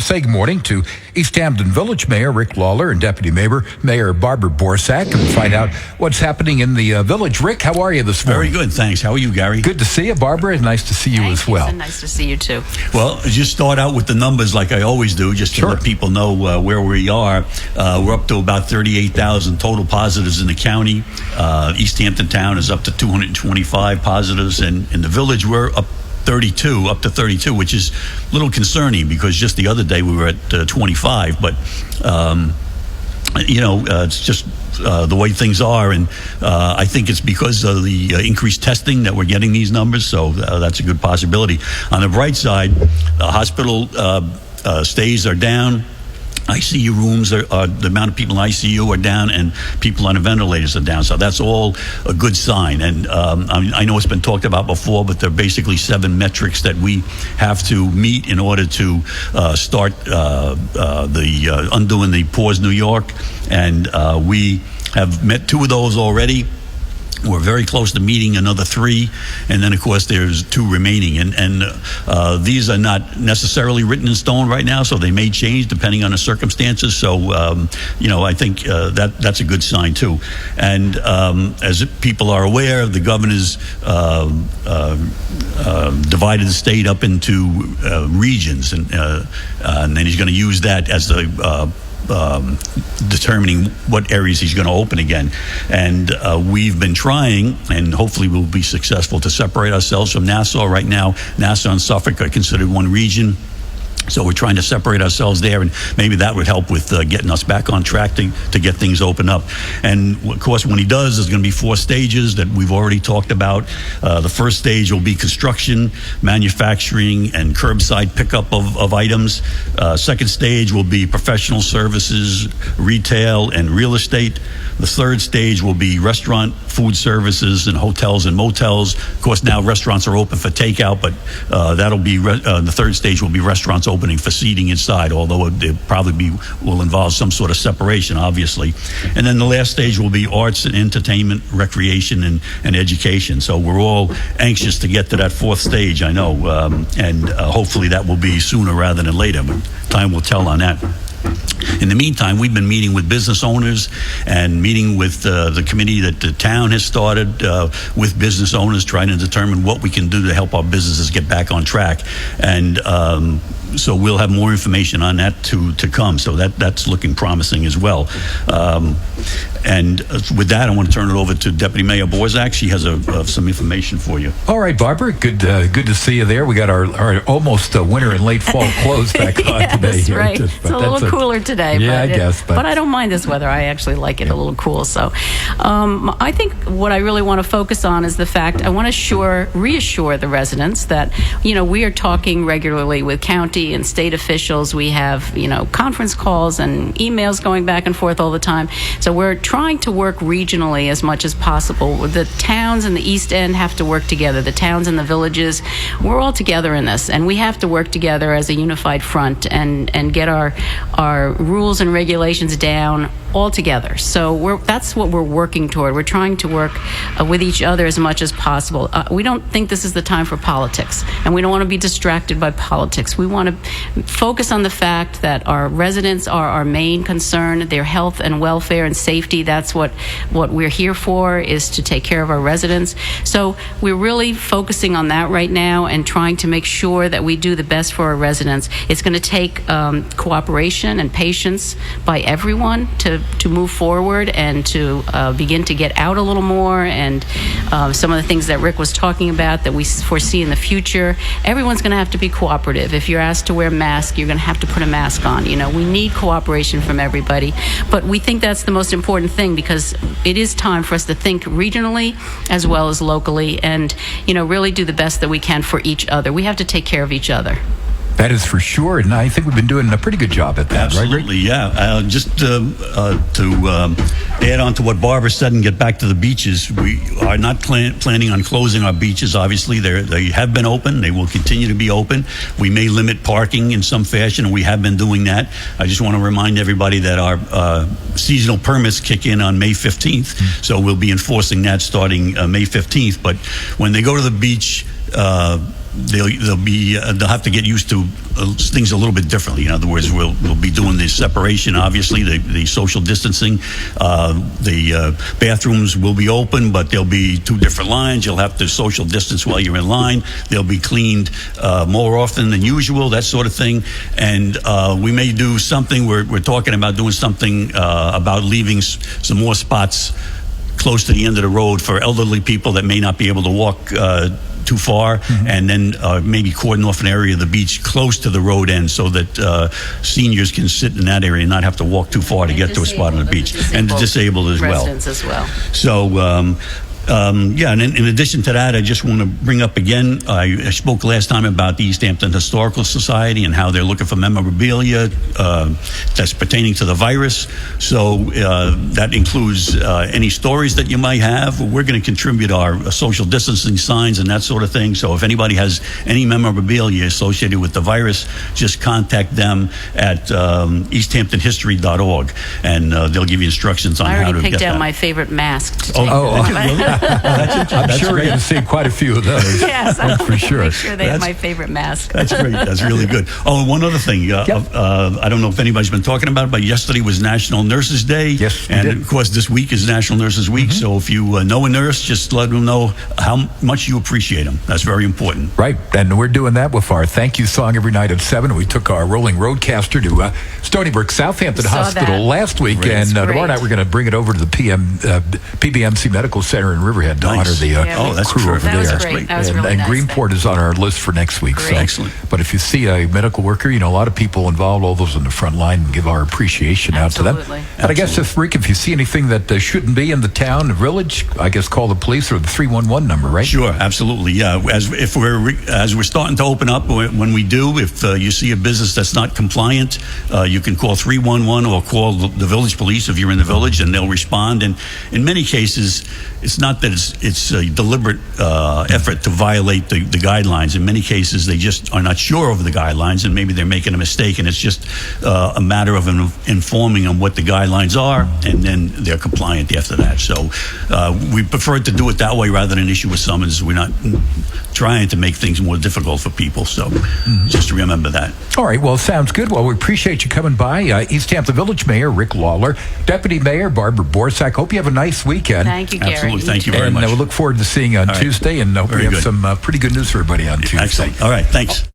say good morning to East Hampton Village Mayor Rick Lawler and Deputy Mayor Barbara Borsak and find out what's happening in the village. Rick, how are you this morning? Very good, thanks. How are you, Gary? Good to see you. Barbara, nice to see you as well. Nice to see you too. Well, just start out with the numbers like I always do, just to let people know where we are. We're up to about 38,000 total positives in the county. East Hampton town is up to 225 positives, and in the village we're up to 32, which is a little concerning because just the other day we were at 25. But it's just the way things are, and I think it's because of the increased testing that we're getting these numbers. So that's a good possibility. On the bright side, the hospital stays are down. ICU rooms the amount of people in ICU are down, and people on the ventilators are down. So that's all a good sign. And I know it's been talked about before, but there are basically 7 metrics that we have to meet in order to start undoing the Pause New York. And we have met 2 of those already. We're very close to meeting another 3, and then of course there's 2 remaining, and these are not necessarily written in stone right now, so they may change depending on the circumstances. So I think that's a good sign too. And as people are aware, the governor's divided the state up into regions, and then he's going to use that as the determining what areas he's going to open again. And we've been trying, and hopefully we'll be successful, to separate ourselves from Nassau. Right now, Nassau and Suffolk are considered one region. So we're trying to separate ourselves there, and maybe that would help with getting us back on track to get things open up. And of course, when he does, there's going to be 4 stages that we've already talked about. The first stage will be construction, manufacturing, and curbside pickup of items. Second stage will be professional services, retail, and real estate. The third stage will be restaurant, food services, and hotels and motels. Of course, now restaurants are open for takeout, but that'll be the third stage will be restaurants opening for seating inside, although it probably will involve some sort of separation, obviously. And then the last stage will be arts and entertainment, recreation, and education. So we're all anxious to get to that 4th stage, I know, and hopefully that will be sooner rather than later, but time will tell on that. In the meantime, we've been meeting with business owners and meeting with the committee that the town has started with business owners, trying to determine what we can do to help our businesses get back on track. And so we'll have more information on that to come. So that's looking promising as well. And with that, I want to turn it over to Deputy Mayor Borsak. She has some information for you. All right, Barbara, good to see you there. We got our almost winter and late fall clothes back on today. That's right. It's a little cooler today. Yeah, I guess. But I don't mind this weather. I actually like it a little cool. So I think what I really want to focus on is the fact I want to reassure the residents that, we are talking regularly with county and state officials. We have, conference calls and emails going back and forth all the time. So we're trying to work regionally as much as possible. The towns in the East End have to work together. The towns and the villages, we're all together in this, and we have to work together as a unified front and get our rules and regulations down all together. So that's what we're working toward. We're trying to work with each other as much as possible. We don't think this is the time for politics, and we don't want to be distracted by politics. We want to focus on the fact that our residents are our main concern, their health and welfare and safety. That's what we're here for, is to take care of our residents. So we're really focusing on that right now and trying to make sure that we do the best for our residents. It's going to take cooperation and patience by everyone to move forward and to begin to get out a little more, and some of the things that Rick was talking about that we foresee in the future. Everyone's going to have to be cooperative. If you're asked to wear a mask, you're going to have to put a mask on. We need cooperation from everybody, but we think that's the most important thing, because it is time for us to think regionally as well as locally, and really do the best that we can for each other. We have to take care of each other. That is for sure, and I think we've been doing a pretty good job at that. Absolutely, right, Rick? Yeah. Just to add on to what Barbara said and get back to the beaches, we are not planning on closing our beaches. Obviously, they have been open. They will continue to be open. We may limit parking in some fashion, and we have been doing that. I just want to remind everybody that our seasonal permits kick in on May 15th, so we'll be enforcing that starting May 15th. But when they go to the beach, they'll have to get used to things a little bit differently. In other words, we'll be doing the separation, obviously, the social distancing. The bathrooms will be open, but there'll be 2 different lines. You'll have to social distance while you're in line. They'll be cleaned more often than usual, that sort of thing. And we may do something. We're talking about doing something about leaving some more spots close to the end of the road for elderly people that may not be able to walk too far, and then maybe cordon off an area of the beach close to the road end so that seniors can sit in that area and not have to walk too far to get to a spot on the beach. And the disabled as well. Residents as well. So, yeah, and in addition to that, I just want to bring up again, I spoke last time about the East Hampton Historical Society and how they're looking for memorabilia that's pertaining to the virus. So that includes any stories that you might have. We're going to contribute our social distancing signs and that sort of thing. So if anybody has any memorabilia associated with the virus, just contact them at easthamptonhistory.org, and they'll give you instructions on how to get that. I already picked out my favorite mask to take. I'm sure we're going to see quite a few of those. Yes, that's for sure. Make sure they have my favorite mask. That's great. That's really good. Oh, and one other thing. I don't know if anybody's been talking about it, but yesterday was National Nurses Day. Yes, and of course this week is National Nurses Week. So if you know a nurse, just let them know how much you appreciate them. That's very important. Right, and we're doing that with our thank you song every night at 7. We took our rolling roadcaster to Stony Brook Southampton Hospital last week, and tomorrow night we're going to bring it over to the PBMC Medical Center in Riverhead to honor the crew over there. That was great. That was really and nice. Greenport is on our list for next week. Great. So. Excellent. But if you see a medical worker, a lot of people involved, all those on the front line, and give our appreciation out to them. And I guess, Rick, if you see anything that shouldn't be in the town, the village, I guess call the police or the 311 number, right? Sure, absolutely, yeah. As we're starting to open up, when we do, if you see a business that's not compliant, you can call 311 or call the village police if you're in the village, and they'll respond. And in many cases, it's not that it's a deliberate effort to violate the guidelines. In many cases, they just are not sure of the guidelines, and maybe they're making a mistake, and it's just a matter of informing them what the guidelines are, and then they're compliant after that. So we prefer to do it that way rather than issue a summons. We're not trying to make things more difficult for people, so just remember that. All right, well, sounds good. Well, we appreciate you coming by. East Hampton Village Mayor Rick Lawler, Deputy Mayor 𝗵𝗿𝗃. Hope you have a nice weekend. Thank you, Gary. Absolutely, thank you very much. And we'll look forward to seeing you on Tuesday, and hope we have some pretty good news for everybody on Tuesday. Excellent. All right, thanks.